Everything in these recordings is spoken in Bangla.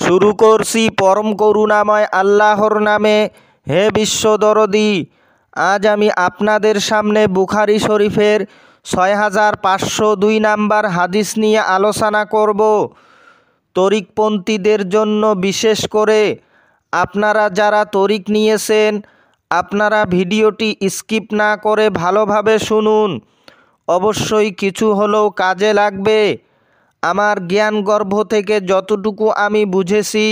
শুরু করছি পরম করুণাময় আল্লাহর নামে। হে বিশ্বদরদি, আজ আমি আপনাদের সামনে বুখারী শরীফের 6502 নাম্বার হাদিস নিয়ে আলোচনা করব। তরিকপন্থীদের জন্য বিশেষ করে আপনারা যারা তরিক নিয়েছেন, আপনারা ভিডিওটি স্কিপ না করে ভালোভাবে শুনুন। অবশ্যই কিছু হলেও কাজে লাগবে। আমার জ্ঞানগর্ভ থেকে যতটুকু আমি বুঝেছি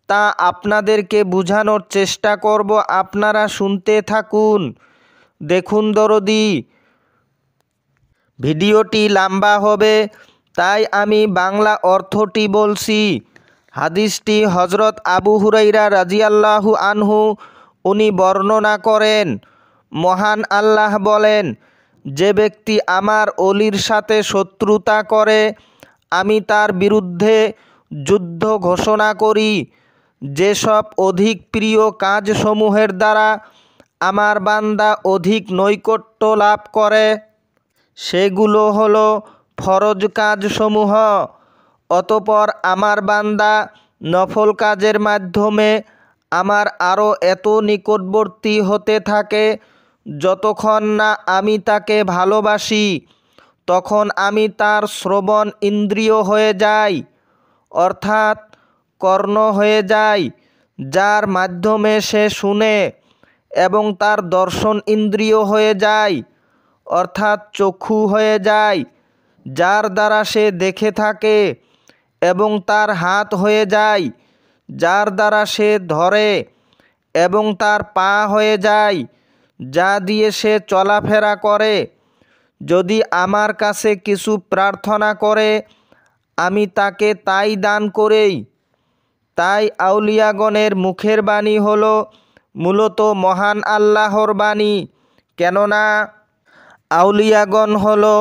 তা আপনাদেরকে বোঝানোর চেষ্টা করব। আপনারা শুনতে থাকুন। দেখুন দরদি, ভিডিওটি লম্বা হবে, তাই আমি বাংলা অর্থটি বলছি। হাদিসটি হজরত আবু হুরাইরা রাদিয়াল্লাহু আনহু উনি বর্ণনা করেন। মহান আল্লাহ বলেন, যে ব্যক্তি আমার অলির সাথে শত্রুতা করে আমি তার বিরুদ্ধে যুদ্ধ ঘোষণা করি। যেসব অধিক প্রিয় কাজসমূহের দ্বারা আমার বান্দা অধিক নৈকট্য লাভ করে সেগুলো হলো ফরজ কাজসমূহ। অতপর আমার বান্দা নফল কাজের মাধ্যমে আমার আরও এত নিকটবর্তী হতে থাকে যতক্ষণ না আমি তাকে ভালোবাসি। তখন আমি তার শ্রবণ ইন্দ্রিয় হয়ে যাই, অর্থাৎ কর্ণ হয়ে যাই, যার মাধ্যমে সে শুনে, এবং তার দর্শন ইন্দ্রিয় হয়ে যায়, অর্থাৎ চক্ষু হয়ে যায়, যার দ্বারা সে দেখে থাকে, এবং তার হাত হয়ে যায়, যার দ্বারা সে ধরে, এবং তার পা হয়ে যায়, যা দিয়ে সে চলাফেরা করে। যদি আমার কাছে কিছু প্রার্থনা করে আমি তাকে তাই দান করেই। তাই আউলিয়াগণের মুখের বাণী হলো মূলত মহান আল্লাহর বাণী, কেননা আউলিয়াগণ হলো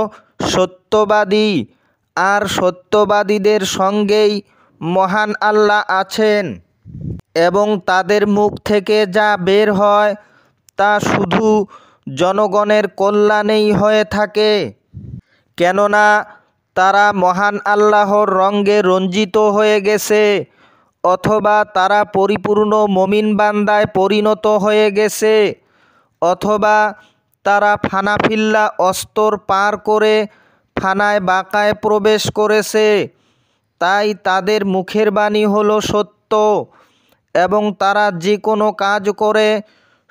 সত্যবাদী, আর সত্যবাদীদের সঙ্গেই মহান আল্লাহ আছেন, এবং তাদের মুখ থেকে যা বের হয় তা শুধু জনগণের কল্যাণেই হয়ে থাকে, কেননা তারা মহান আল্লাহর রঙে রঞ্জিত হয়ে গেছে, অথবা তারা পরিপূর্ণ মুমিন বান্দায় পরিণত হয়ে গেছে, অথবা তারা ফানাফিল্লা অস্তর পার করে ফানায় বাঁকায় প্রবেশ করেছে। তাই তাদের মুখের বাণী হলো সত্য, এবং তারা যে কোনো কাজ করে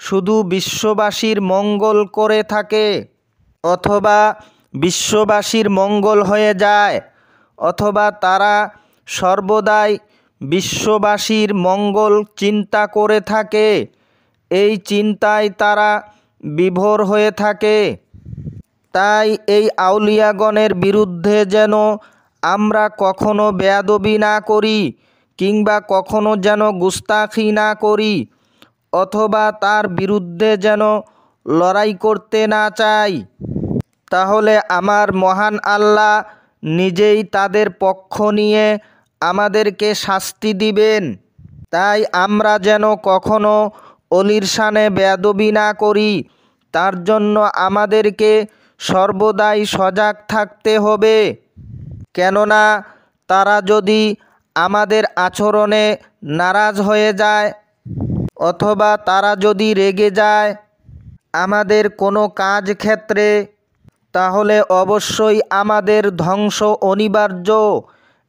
শুধু বিশ্ববাসীর মঙ্গল করে থাকে, অথবা বিশ্ববাসীর মঙ্গল হয়ে যায়, অথবা তারা সর্বদাই বিশ্ববাসীর মঙ্গল চিন্তা করে থাকে। এই চিন্তায় তারা বিভোর হয়ে থাকে। তাই এই আউলিয়াগণের বিরুদ্ধে যেন আমরা কখনো বেয়াদবি না করি, কিংবা কখনো যেন গুস্তাখি না করি, অথবা তার বিরুদ্ধে যেন লড়াই করতে না চাই। তাহলে আমার মহান আল্লাহ নিজেই তাদের পক্ষ নিয়ে আমাদেরকে শাস্তি দিবেন। তাই আমরা যেন কখনো অলির শানে বেয়াদবি না করি, তার জন্য আমাদেরকে সর্বদাই সজাগ থাকতে হবে। কেননা তারা যদি আমাদের আচরণে নারাজ হয়ে যায়, অথবা তারা যদি রেগে যায় আমাদের কোনো কাজ ক্ষেত্রে, তাহলে অবশ্যই আমাদের ধ্বংস অনিবার্য,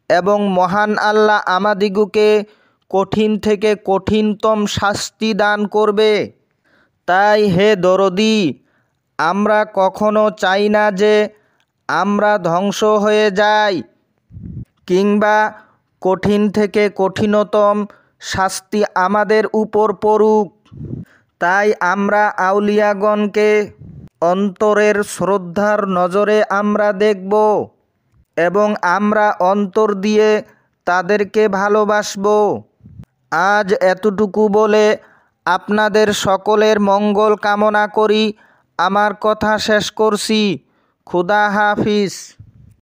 এবং মহান আল্লাহ আমাদিগকে কঠিন থেকে কঠিনতম শাস্তি দান করবে। তাই হে দরদি, আমরা কখনো চাই না যে আমরা ধ্বংস হয়ে যাই, কিংবা কঠিন থেকে কঠিনতম শাস্তি আমাদের উপর পড়ুক। তাই আমরা আউলিয়াগণকে অন্তরের শ্রদ্ধার নজরে আমরা দেখব, এবং আমরা অন্তর দিয়ে তাদেরকে ভালোবাসব। আজ এতটুকু বলে আপনাদের সকলের মঙ্গল কামনা করি আমার কথা শেষ করছি। খুদা হাফিজ।